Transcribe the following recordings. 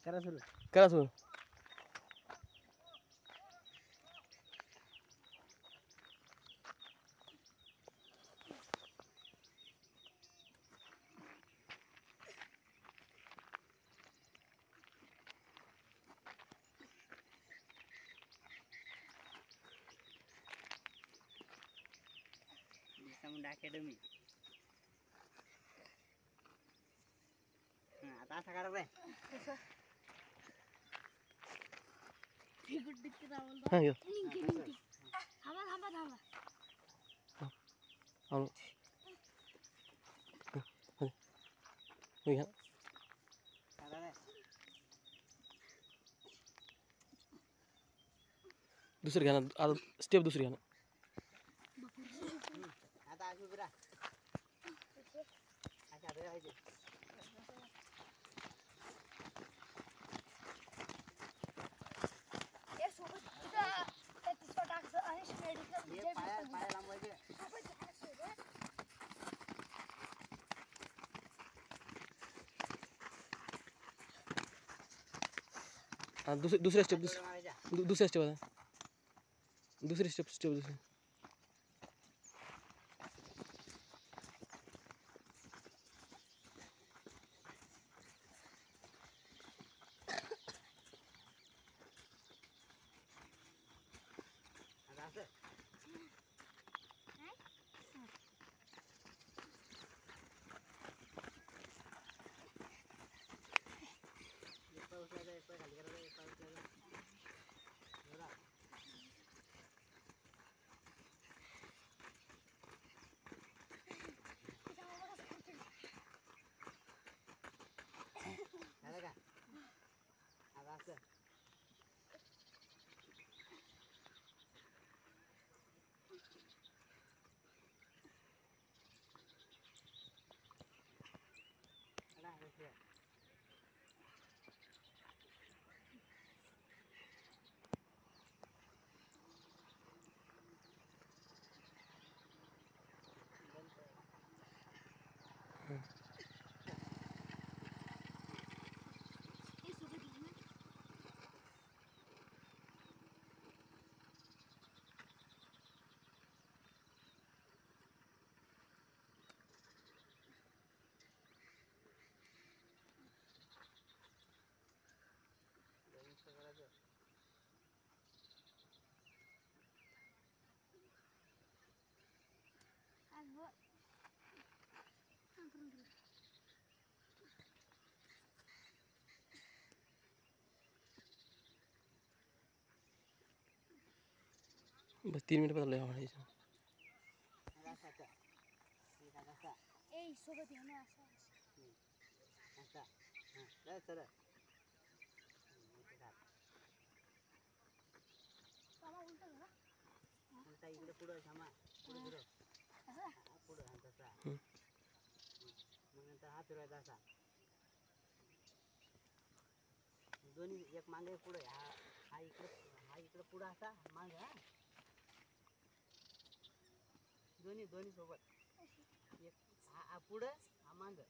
करा सुरू. करा सुरू. मुंडा अकॅडमी. आता असं करा रे. हां यो. थांबा थांबा थांबा. हां. हां. करा रे. दुसरी घ्या ना. आता स्टेप दुसरी घ्या ना. आता अशी उभी राहा. अच्छा रे पाहिजे. पाया लांबवायचे. हां दुसऱ्या स्टेप दुसऱ्या स्टेप आता. दुसरी स्टेप दुसरी. असं. एक पाय खाली करा. एक पाय उचलायचा. बघा. झालं का? आता असं. बस 3 मिनिट बदलले आम्हाला. सोबत आहे ना असं. सरळ. उलटा इकडे पुढं थांबा. पुढं पुढं तसा. मग नंतर हा फिरवायचा असा. दोन्ही एक मागे पुढे. हा इकडे पुढं असा मागे. हा दोन्ही सोबत. एक हा पुढं हा मागं.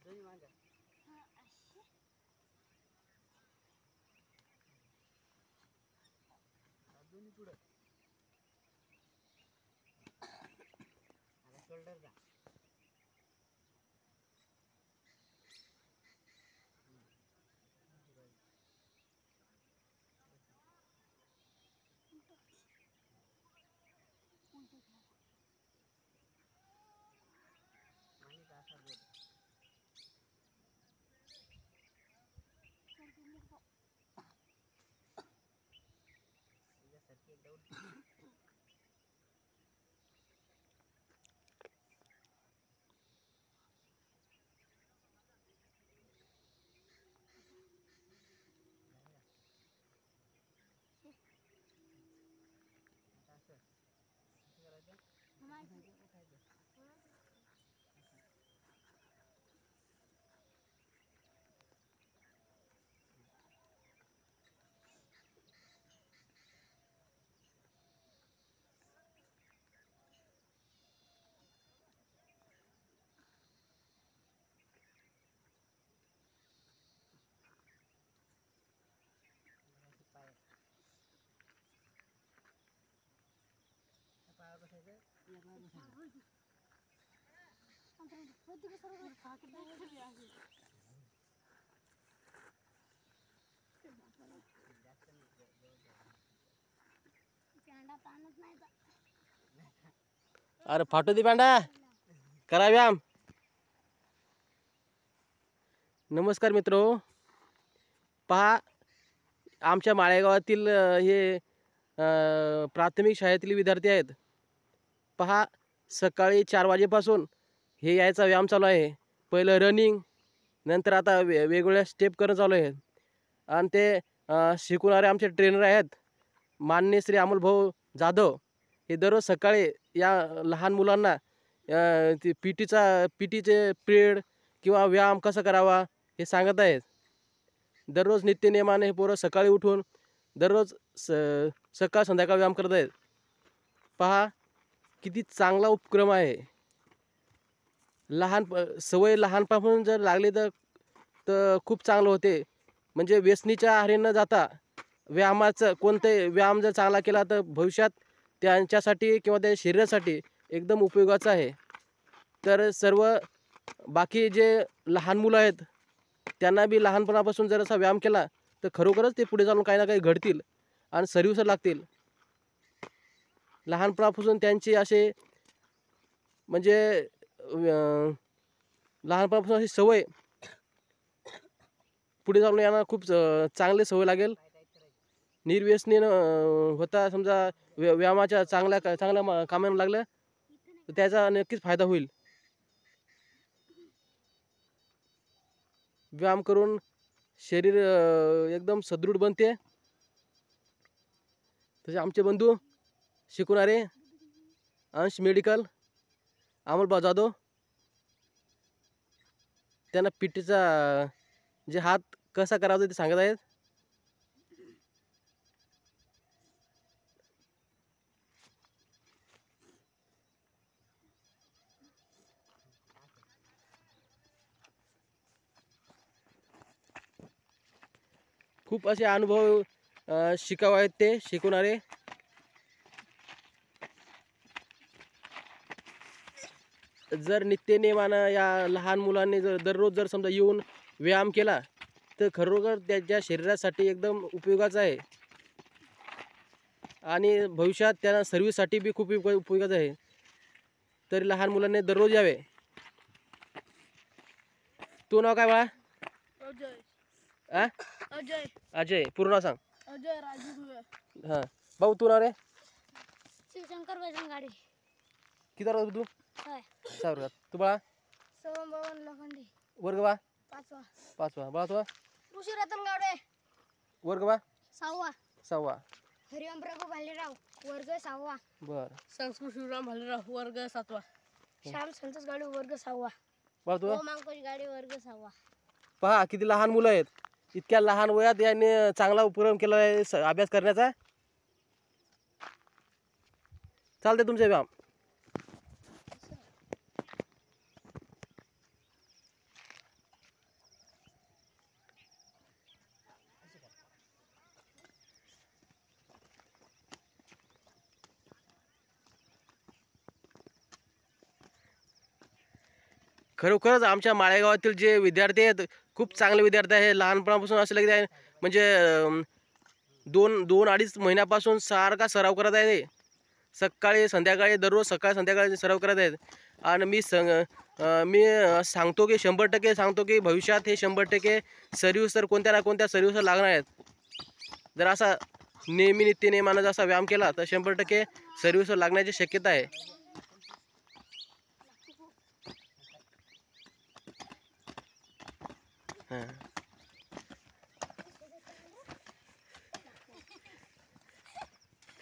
दोन्ही मागं. दोन्ही पुढं. आता शोल्डर जा. असा बोल. तुझ्यासारखी एकदा उलटी. अरे फाटू दे पांडा, करा व्यायाम. नमस्कार मित्रो, पहा आमच्या माळेगावातील हे प्राथमिक शाळेतील विद्यार्थी आहेत. पहा सकाळी 4 वाजेपासून हे यायचा व्यायाम चालू आहे. पहिलं रनिंग, नंतर आता वेगवेगळ्या स्टेप करणं चालू आहे. आणि ते शिकवणारे आमचे ट्रेनर आहेत माननीय श्री अमोल भाऊ जाधव. हे दररोज सकाळी या लहान मुलांना ते पीटीचे पिरियड किंवा व्यायाम कसा करावा हे सांगत आहेत. दररोज नित्यनियमाने हे पोरं सकाळी उठून दररोज सकाळ संध्याकाळ व्यायाम करत आहेत. पहा किती चांगला उपक्रम आहे. सवय लहानपासून जर लागली तर खूप चांगलं होते. म्हणजे व्यसनीच्या आहारी न जाता व्यायामाचं कोणते व्यायाम जर चांगला केला तर भविष्यात त्यांच्यासाठी किंवा त्या शरीरासाठी एकदम उपयोगाचं आहे. तर सर्व बाकी जे लहान मुलं आहेत त्यांना बी लहानपणापासून जर असा व्यायाम केला तर खरोखरच ते पुढे जाऊन काही ना काही घडतील आणि सर्विसर लागतील. लहानपणापासून त्यांची असे म्हणजे लहानपणापासून अशी सवय पुढे जाऊन यांना खूप चांगली सवय लागेल. निर्व्यसनी होता समजा व्यायामाच्या चांगल्या कामाला लागलं तर त्याचा नक्कीच फायदा होईल. व्यायाम करून शरीर एकदम सदृढ बनते. तसे आमचे बंधू शिकवणारे अंश मेडिकल अमोल जाधव, त्यांना पीटीचा जे हात कसा करायचा ते सांगत आहेत. खूप असे अनुभव शिकाव आहेत ते शिकवणारे. जर नित्यनेमानं या लहान मुलांनी जर दररोज जर समजा येऊन व्यायाम केला तर खरोखर त्याच्या शरीरासाठी एकदम उपयोगाचं आहे आणि भविष्यात त्यांना सर्व्हिससाठी बी खूप उपयोगाचं आहे. तरी लहान मुलांनी दररोज यावे. तू नाव काय बाळा? अजय. अजय. पूर्ण नाव सांग. अजय राजू. हां भाऊ तू नाव रे? शिवशंकर बैजंगाडे. किती वर्गात तू? 6 वर्गात. तू बाळा? सोहम भवन लोखंडे. वर्ग बा? 5वा. बाळा तू? ऋषी रतन गावडे. वर्ग बा? 6वा. 6वा. हरिओम प्रभू भालेराव वर्ग 6वा. बर. संस्कृत शिवराम भालेराव वर्ग 7वा. श्याम संतोष गाडे वर्ग 6वा. बाळा तू? ओम अंकुश गाडे वर्ग 6वा. पहा किती लहान मुलं आहेत. इतक्या लहान वयात यांनी चांगला उपक्रम केला आहे अभ्यास करण्याचा. चालते तुमचे व्यायाम. खरोखरच आमच्या माळेगावातील जे विद्यार्थी आहेत खूप चांगले विद्यार्थी आहे. लहानपणापासून असं लगेच म्हणजे 2-2.5 महिन्यापासून सारखा सराव करत आहे. सकाळी संध्याकाळी दररोज सकाळ संध्याकाळी सराव करत आहेत. आणि मी सांगतो की 100% सांगतो की भविष्यात हे 100% सर्व्हिसर कोणत्या ना कोणत्या सर्व्हिसर लागणार आहेत. जर असा नेहमी नित्यनेमानं जसा व्यायाम केला तर 100% सर्व्हिसर लागण्याची शक्यता आहे.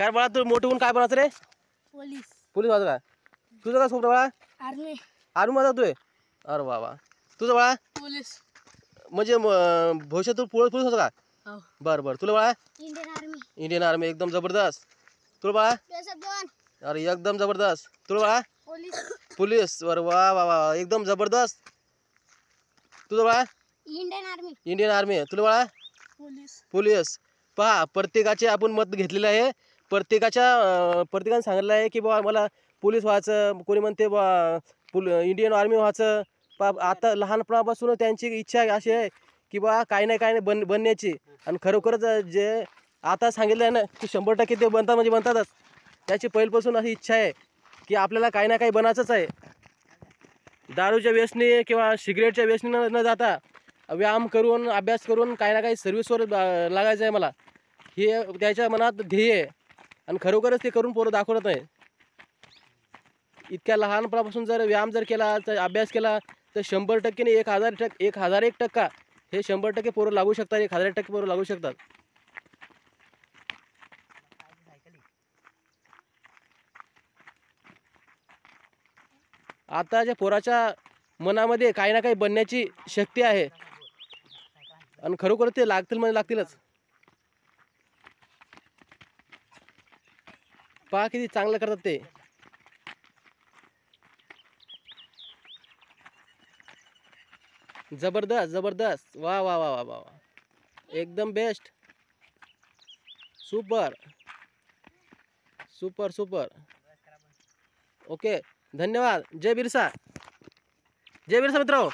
काय बाळा तू मोठं होऊन काय बनायचं रे? पोलीस व्हायचं का? तुझं काय स्वप्न बाळा? आर्मी मध्ये जातोय. अरे बाबा. तुझं बाळा? पोलीस. म्हणजे भविष्यात तू पोलीस होतं का? बरं. तुला बाळा? Indian army. एकदम जबरदस्त. तुला बाळा? अरे एकदम जबरदस्त. तुला बाळा? पोलीस. अरे वा वा वा एकदम जबरदस्त. तुझं बाळा? Indian army. तुला बाळा? पोलीस. पहा प्रत्येकाचे आपण मत घेतलेलं आहे. प्रत्येकाने सांगितलं आहे की बुवा मला पोलीस व्हायचं, कोणी म्हणते बुवा इंडियन आर्मी व्हायचं. आता लहानपणापासून त्यांची इच्छा अशी आहे की बा काही नाही बनण्याची. आणि खरोखरच जे आता सांगितलं आहे ना की 100% ते बनतात म्हणजे बनतातच. त्याची पहिल्यापासून अशी इच्छा आहे की आपल्याला काही ना काही बनायचंच आहे. दारूच्या व्यसनी किंवा सिगरेटच्या व्यसनी न जाता व्यायाम करून अभ्यास करून काही ना काही सर्व्हिसवर लागायचं आहे मला, हे त्याच्या मनात ध्येय आहे. आणि खरोखरच ते करून पोरं दाखवत नाही. इतक्या लहानपणापासून जर व्यायाम जर केला, तर अभ्यास केला, तर 100% ने 1001% हे 100% पोरं लागू शकतात. 1000% पोरं लागू शकतात. आताच्या पोराच्या मनामध्ये काही ना काही बनण्याची शक्ती आहे. आणि खरोखर ते लागतील म्हणजे लागतीलच. पहा किती चांगलं करतात ते. जबरदस्त जबरदस्त. वा वा वा वा वा, एकदम best. Super super super. Okay, धन्यवाद. जय बिरसा. जय बिरसा मित्रांनो.